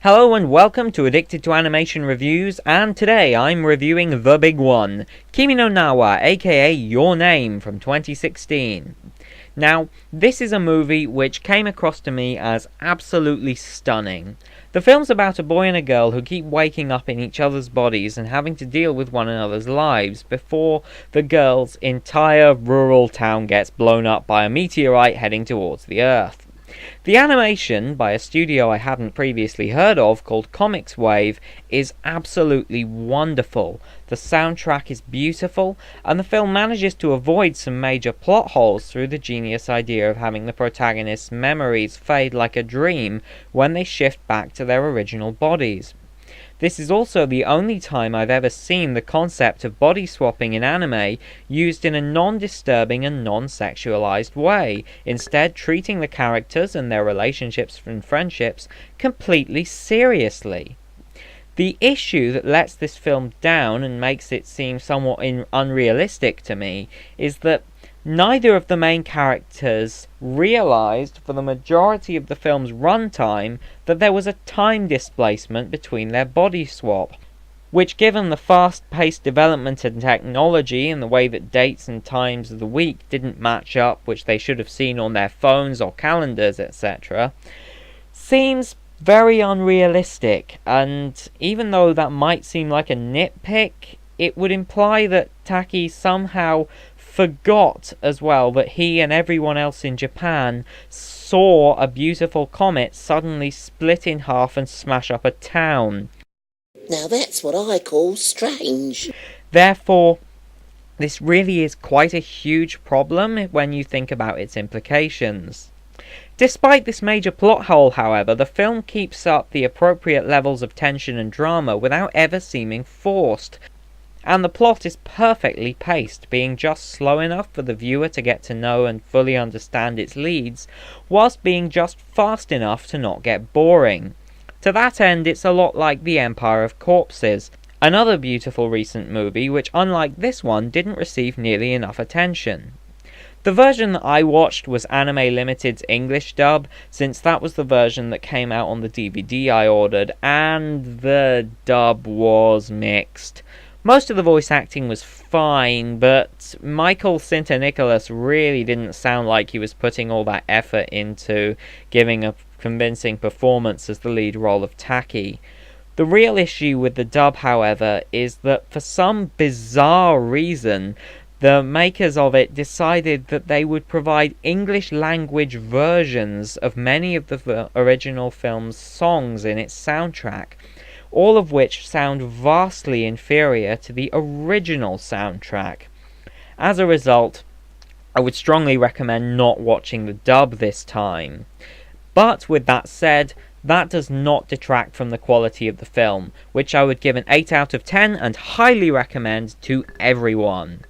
Hello and welcome to Addicted to Animation Reviews, and today I'm reviewing the big one, Kimi no Nawa, aka Your Name, from 2016. Now, this is a movie which came across to me as absolutely stunning. The film's about a boy and a girl who keep waking up in each other's bodies and having to deal with one another's lives before the girl's entire rural town gets blown up by a meteorite heading towards the Earth. The animation, by a studio I hadn't previously heard of called Comics Wave, is absolutely wonderful. The soundtrack is beautiful, and the film manages to avoid some major plot holes through the genius idea of having the protagonist's memories fade like a dream when they shift back to their original bodies. This is also the only time I've ever seen the concept of body swapping in anime used in a non-disturbing and non-sexualized way, instead treating the characters and their relationships and friendships completely seriously. The issue that lets this film down and makes it seem somewhat unrealistic to me is that neither of the main characters realised for the majority of the film's runtime that there was a time displacement between their body swap, which, given the fast-paced development in technology and the way that dates and times of the week didn't match up, which they should have seen on their phones or calendars, etc., seems very unrealistic. And even though that might seem like a nitpick, it would imply that Taki somehow forgot as well that he and everyone else in Japan saw a beautiful comet suddenly split in half and smash up a town. Now that's what I call strange. Therefore, this really is quite a huge problem when you think about its implications. Despite this major plot hole, however, the film keeps up the appropriate levels of tension and drama without ever seeming forced, and the plot is perfectly paced, being just slow enough for the viewer to get to know and fully understand its leads, whilst being just fast enough to not get boring. To that end, it's a lot like The Empire of Corpses, another beautiful recent movie which, unlike this one, didn't receive nearly enough attention. The version that I watched was Anime Limited's English dub, since that was the version that came out on the DVD I ordered, and the dub was mixed. Most of the voice acting was fine, but Michael Sinterniklaas really didn't sound like he was putting all that effort into giving a convincing performance as the lead role of Taki. The real issue with the dub, however, is that for some bizarre reason, the makers of it decided that they would provide English language versions of many of the original film's songs in its soundtrack, all of which sound vastly inferior to the original soundtrack. As a result, I would strongly recommend not watching the dub this time. But with that said, that does not detract from the quality of the film, which I would give an 8 out of 10 and highly recommend to everyone.